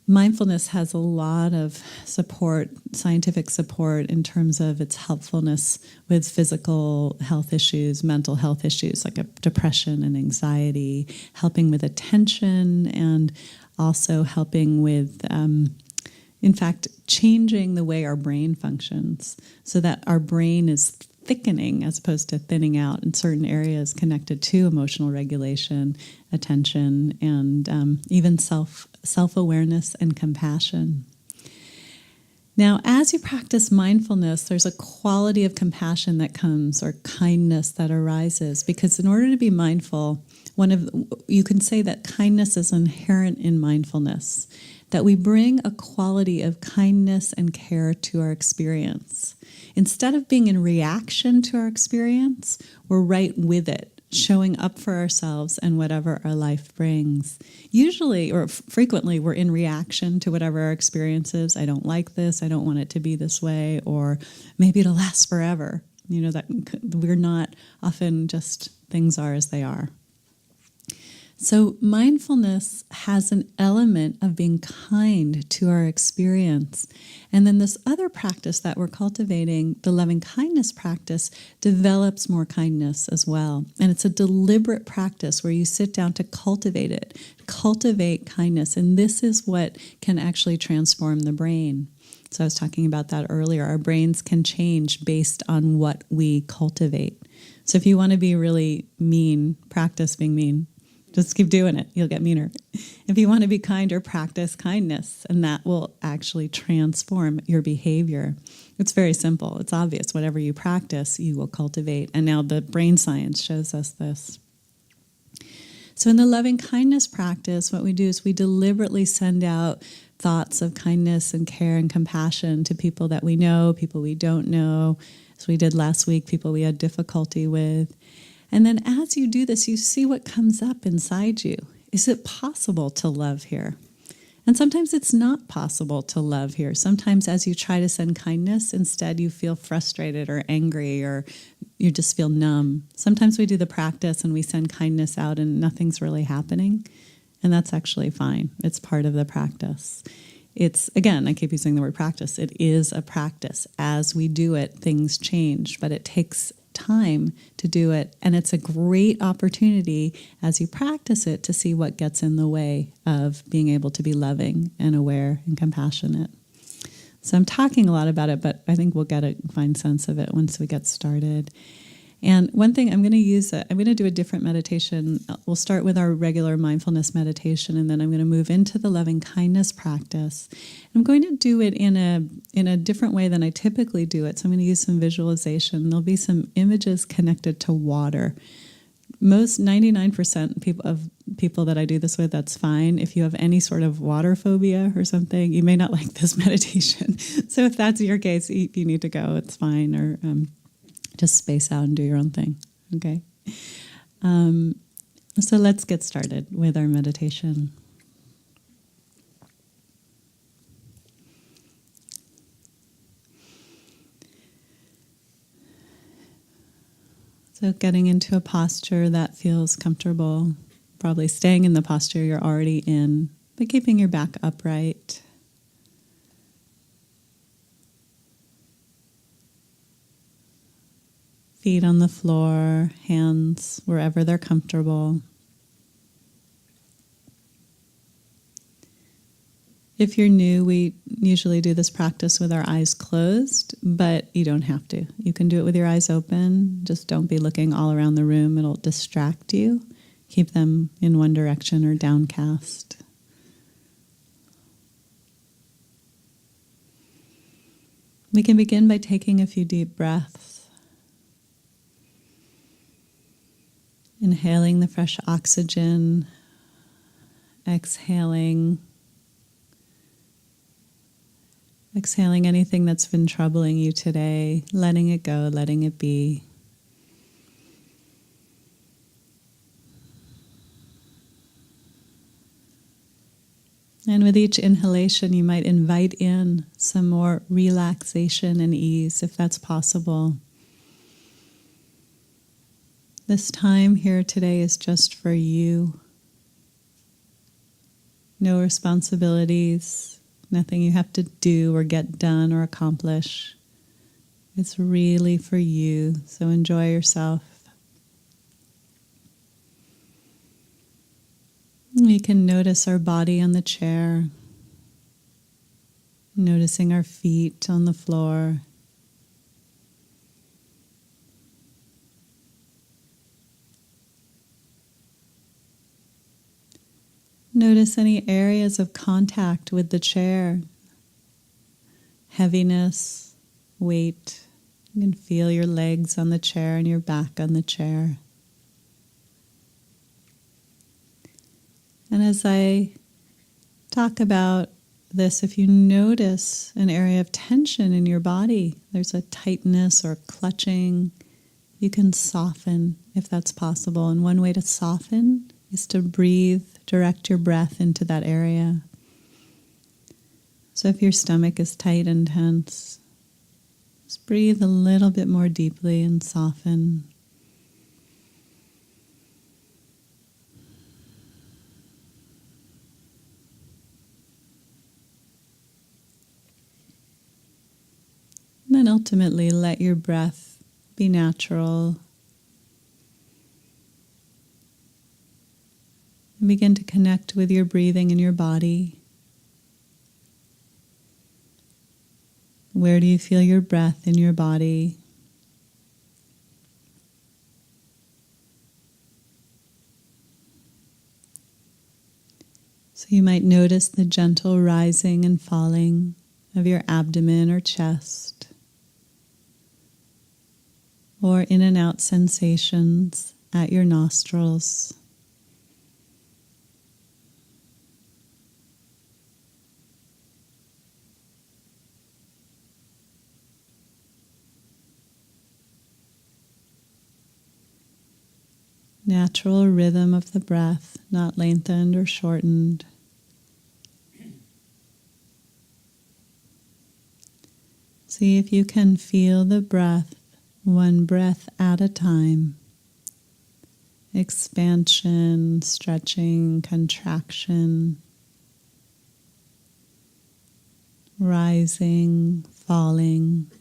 Mindfulness has a lot of support, scientific support, in terms of its helpfulness with physical health issues, mental health issues like depression and anxiety, helping with attention, and also helping with, in fact, changing the way our brain functions so that our brain is thickening as opposed to thinning out in certain areas connected to emotional regulation, attention, and even self-awareness and compassion. Now, as you practice mindfulness, there's a quality of compassion that comes, or kindness that arises, because in order to be mindful, you can say that kindness is inherent in mindfulness, that we bring a quality of kindness and care to our experience. Instead of being in reaction to our experience, we're right with it, showing up for ourselves and whatever our life brings. Usually, or frequently, we're in reaction to whatever our experience is. I don't like this, I don't want it to be this way, or maybe it'll last forever. That we're not often just things are as they are. So mindfulness has an element of being kind to our experience. And then this other practice that we're cultivating, the loving kindness practice, develops more kindness as well. And it's a deliberate practice where you sit down to cultivate it, cultivate kindness. And this is what can actually transform the brain. So I was talking about that earlier. Our brains can change based on what we cultivate. So if you want to be really mean, practice being mean. Just keep doing it. You'll get meaner. If you want to be kinder, practice kindness, and that will actually transform your behavior. It's very simple. It's obvious. Whatever you practice, you will cultivate. And now the brain science shows us this. So in the loving kindness practice, what we do is we deliberately send out thoughts of kindness and care and compassion to people that we know, people we don't know, as we did last week, people we had difficulty with. And then as you do this, you see what comes up inside you. Is it possible to love here? And sometimes it's not possible to love here. Sometimes as you try to send kindness, instead you feel frustrated or angry, or you just feel numb. Sometimes we do the practice and we send kindness out and nothing's really happening. And that's actually fine. It's part of the practice. It's, again, I keep using the word practice. It is a practice. As we do it, things change, but it takes time to do it, and it's a great opportunity as you practice it to see what gets in the way of being able to be loving and aware and compassionate. So I'm talking a lot about it, but I think we'll get a fine sense of it once we get started. And one thing I'm going to do a different meditation. We'll start with our regular mindfulness meditation, and then I'm going to move into the loving kindness practice. I'm going to do it in a different way than I typically do it. So I'm going to use some visualization. There'll be some images connected to water. Most 99% of people that I do this with, that's fine. If you have any sort of water phobia or something, you may not like this meditation. So if that's your case, if you need to go, it's fine. Or just space out and do your own thing, okay? So let's get started with our meditation. So getting into a posture that feels comfortable, probably staying in the posture you're already in, but keeping your back upright. Feet on the floor, hands wherever they're comfortable. If you're new, we usually do this practice with our eyes closed, but you don't have to. You can do it with your eyes open. Just don't be looking all around the room. It'll distract you. Keep them in one direction or downcast. We can begin by taking a few deep breaths. Inhaling the fresh oxygen, exhaling anything that's been troubling you today, letting it go, letting it be. And with each inhalation, you might invite in some more relaxation and ease, if that's possible. This time here today is just for you. No responsibilities, nothing you have to do or get done or accomplish. It's really for you, so enjoy yourself. We can notice our body on the chair, noticing our feet on the floor. Notice any areas of contact with the chair, heaviness, weight. You can feel your legs on the chair and your back on the chair. And as I talk about this, if you notice an area of tension in your body, there's a tightness or clutching, you can soften if that's possible. And one way to soften is to breathe, direct your breath into that area. So if your stomach is tight and tense, just breathe a little bit more deeply and soften. And then ultimately let your breath be natural. And begin to connect with your breathing in your body. Where do you feel your breath in your body? So you might notice the gentle rising and falling of your abdomen or chest, or in and out sensations at your nostrils. Natural rhythm of the breath, not lengthened or shortened. See if you can feel the breath, one breath at a time. Expansion, stretching, contraction, rising, falling.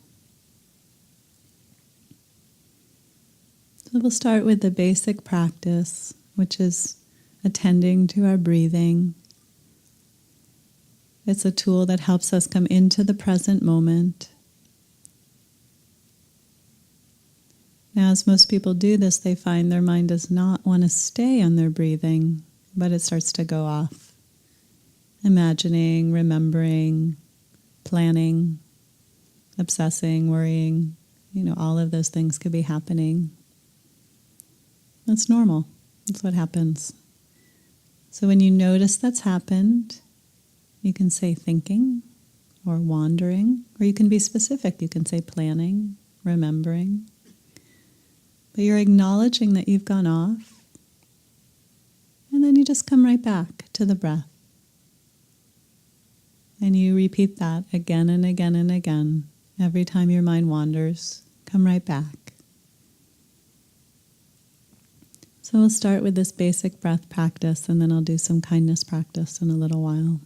So we'll start with the basic practice, which is attending to our breathing. It's a tool that helps us come into the present moment. Now, as most people do this, they find their mind does not want to stay on their breathing, but it starts to go off. Imagining, remembering, planning, obsessing, worrying, all of those things could be happening. That's normal. That's what happens. So when you notice that's happened, you can say thinking or wandering, or you can be specific. You can say planning, remembering. But you're acknowledging that you've gone off, and then you just come right back to the breath. And you repeat that again and again and again. Every time your mind wanders, come right back. So we'll start with this basic breath practice, and then I'll do some kindness practice in a little while.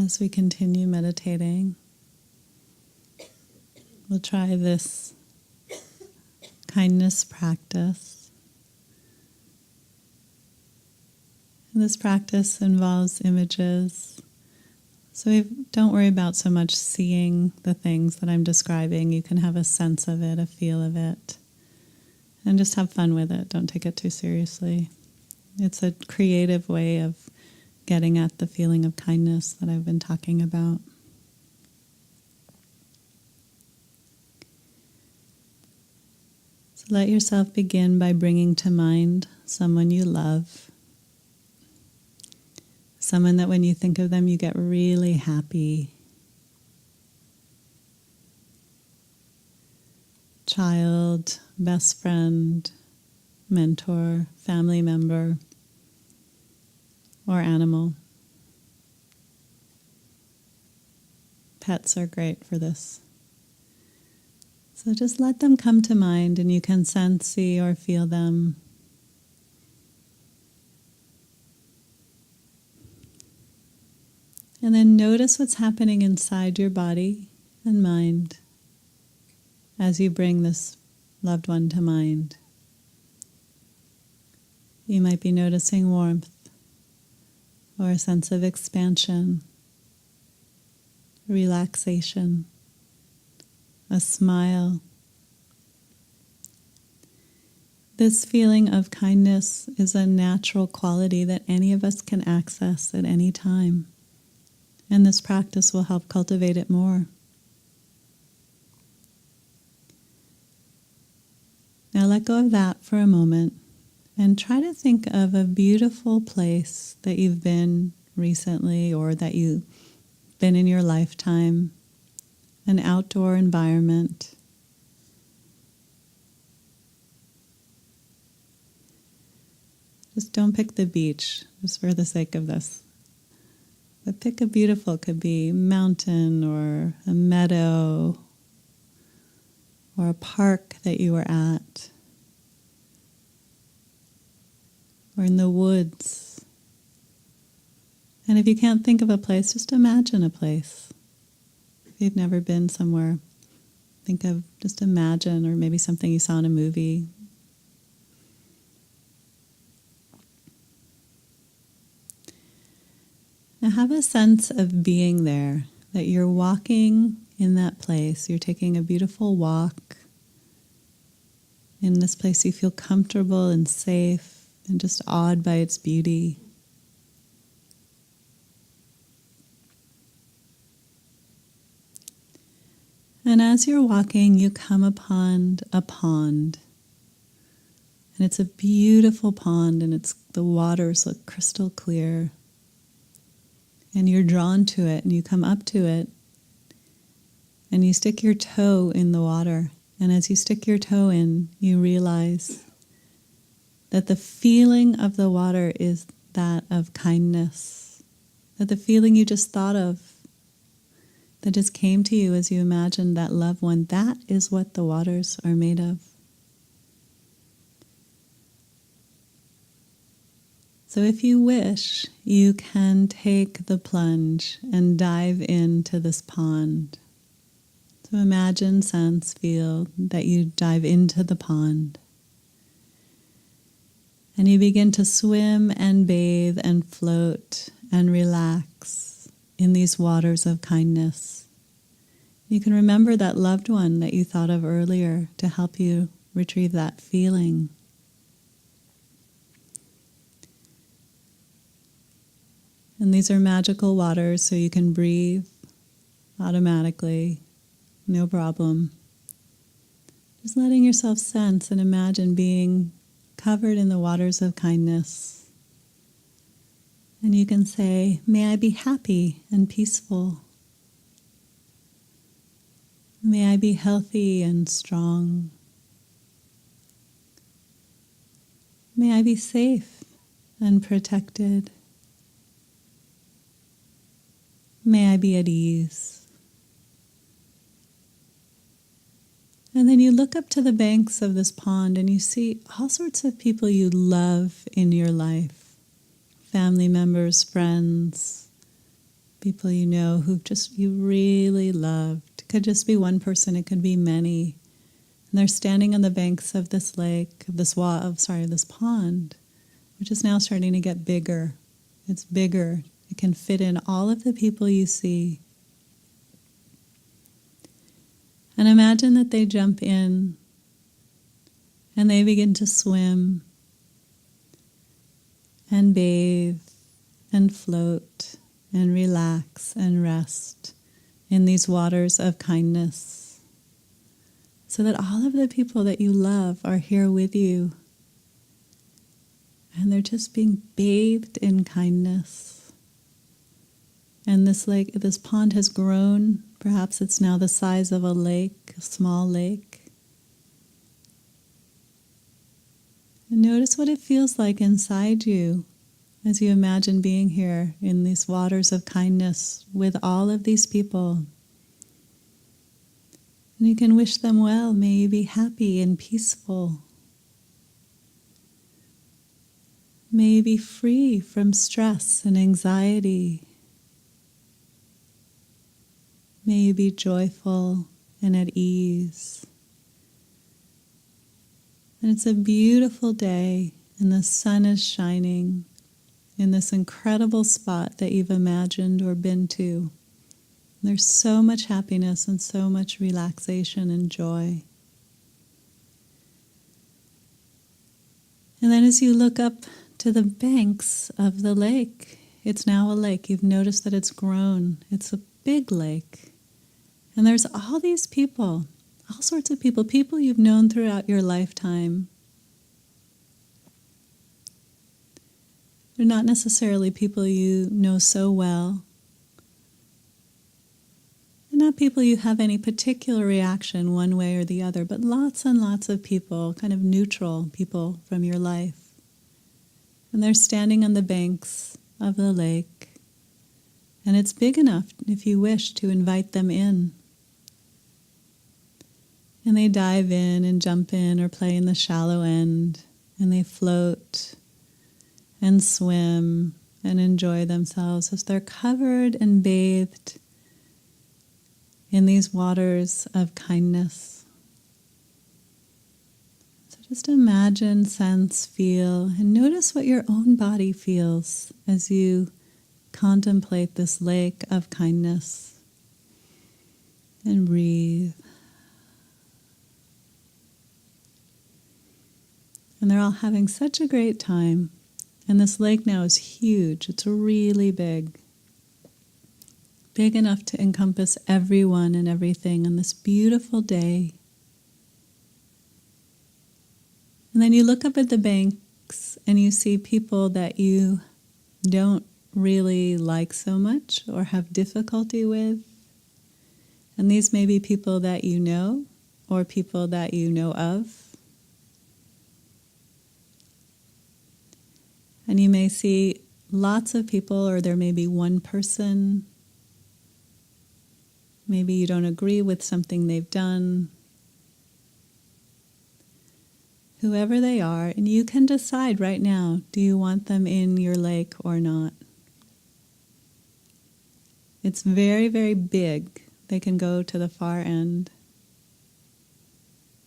As we continue meditating, we'll try this kindness practice. And this practice involves images. So don't worry about so much seeing the things that I'm describing. You can have a sense of it, a feel of it, and just have fun with it. Don't take it too seriously. It's a creative way of getting at the feeling of kindness that I've been talking about. So let yourself begin by bringing to mind someone you love. Someone that when you think of them, you get really happy. Child, best friend, mentor, family member, or animal. Pets are great for this. So just let them come to mind, and you can sense, see, or feel them. And then notice what's happening inside your body and mind as you bring this loved one to mind. You might be noticing warmth or a sense of expansion, relaxation, a smile. This feeling of kindness is a natural quality that any of us can access at any time. And this practice will help cultivate it more. Now let go of that for a moment and try to think of a beautiful place that you've been recently or that you've been in your lifetime, an outdoor environment. Just don't pick the beach, just for the sake of this. But pick a beautiful, could be mountain or a meadow or a park that you were at or in the woods. And if you can't think of a place, just imagine a place. If you've never been somewhere, just imagine, or maybe something you saw in a movie. Now have a sense of being there, that you're walking in that place. You're taking a beautiful walk. In this place you feel comfortable and safe and just awed by its beauty. And as you're walking, you come upon a pond. And it's a beautiful pond, and the waters look crystal clear. And you're drawn to it, and you come up to it, and you stick your toe in the water. And as you stick your toe in, you realize that the feeling of the water is that of kindness, that the feeling you just thought of, that just came to you as you imagined that loved one, that is what the waters are made of. So if you wish, you can take the plunge and dive into this pond. So imagine, sense, feel that you dive into the pond. And you begin to swim and bathe and float and relax in these waters of kindness. You can remember that loved one that you thought of earlier to help you retrieve that feeling. And these are magical waters, so you can breathe automatically, no problem. Just letting yourself sense and imagine being covered in the waters of kindness. And you can say, may I be happy and peaceful. May I be healthy and strong. May I be safe and protected. May I be at ease. And then you look up to the banks of this pond and you see all sorts of people you love in your life. Family members, friends, people you know who just you really loved. It could just be one person, it could be many. And they're standing on the banks of this lake, of this pond, which is now starting to get bigger. It's bigger. It can fit in all of the people you see. And imagine that they jump in and they begin to swim and bathe and float and relax and rest in these waters of kindness, so that all of the people that you love are here with you, and they're just being bathed in kindness. And this pond has grown. Perhaps it's now the size of a lake, a small lake. And notice what it feels like inside you as you imagine being here in these waters of kindness with all of these people. And you can wish them well. May you be happy and peaceful. May you be free from stress and anxiety. May you be joyful and at ease. And it's a beautiful day, and the sun is shining in this incredible spot that you've imagined or been to. There's so much happiness and so much relaxation and joy. And then as you look up to the banks of the lake, it's now a lake. You've noticed that it's grown. It's a big lake. And there's all these people, all sorts of people you've known throughout your lifetime. They're not necessarily people you know so well. They're not people you have any particular reaction one way or the other, but lots and lots of people, kind of neutral people from your life. And they're standing on the banks of the lake. And it's big enough, if you wish, to invite them in. And they dive in and jump in or play in the shallow end. And they float and swim and enjoy themselves as they're covered and bathed in these waters of kindness. So just imagine, sense, feel, and notice what your own body feels as you contemplate this lake of kindness. And breathe. And they're all having such a great time. And this lake now is huge. It's really big. Big enough to encompass everyone and everything on this beautiful day. And then you look up at the banks and you see people that you don't really like so much or have difficulty with. And these may be people that you know or people that you know of. And you may see lots of people, or there may be one person. Maybe you don't agree with something they've done. Whoever they are, and you can decide right now, do you want them in your lake or not? It's very, very big. They can go to the far end.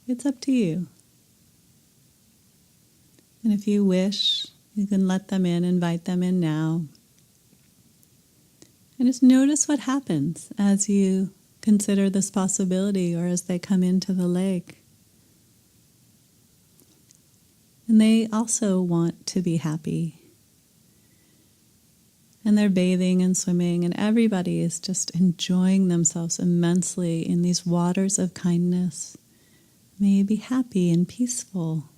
It's up to you. And if you wish, you can let them in, invite them in now. And just notice what happens as you consider this possibility or as they come into the lake. And they also want to be happy. And they're bathing and swimming, and everybody is just enjoying themselves immensely in these waters of kindness. May you be happy and peaceful.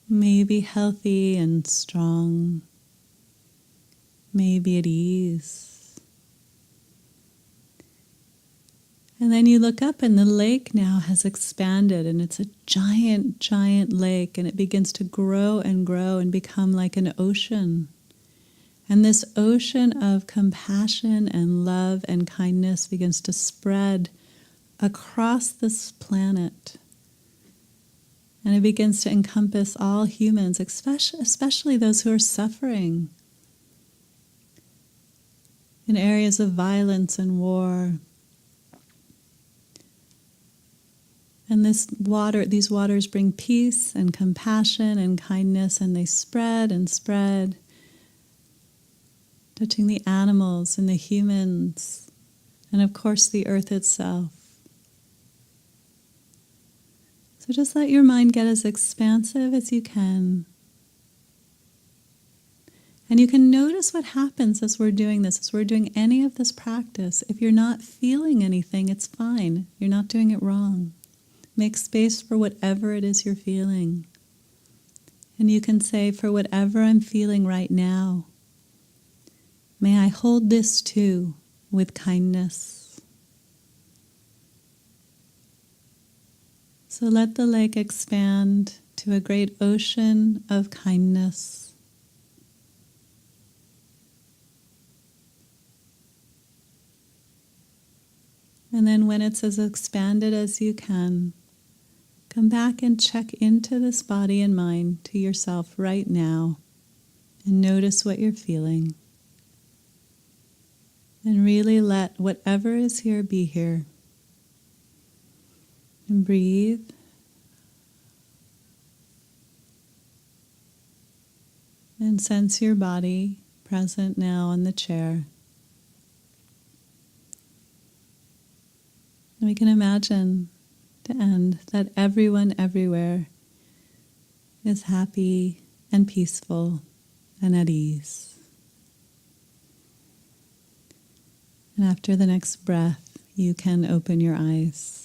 May you be healthy and strong. May you be at ease. And then you look up and the lake now has expanded, and it's a giant, giant lake, and it begins to grow and become like an ocean. And this ocean of compassion and love and kindness begins to spread across this planet. And it begins to encompass all humans, especially those who are suffering. in areas of violence and war. And these waters bring peace and compassion and kindness, and they spread and spread, touching the animals and the humans, and of course the earth itself. So just let your mind get as expansive as you can. And you can notice what happens as we're doing this, as we're doing any of this practice. If you're not feeling anything, it's fine. You're not doing it wrong. Make space for whatever it is you're feeling. And you can say, for whatever I'm feeling right now, may I hold this too with kindness. So let the lake expand to a great ocean of kindness. And then when it's as expanded as you can, come back and check into this body and mind, to yourself right now, and notice what you're feeling. And really let whatever is here be here. And breathe. And sense your body present now on the chair. And we can imagine to end that everyone everywhere is happy and peaceful and at ease. And after the next breath, you can open your eyes.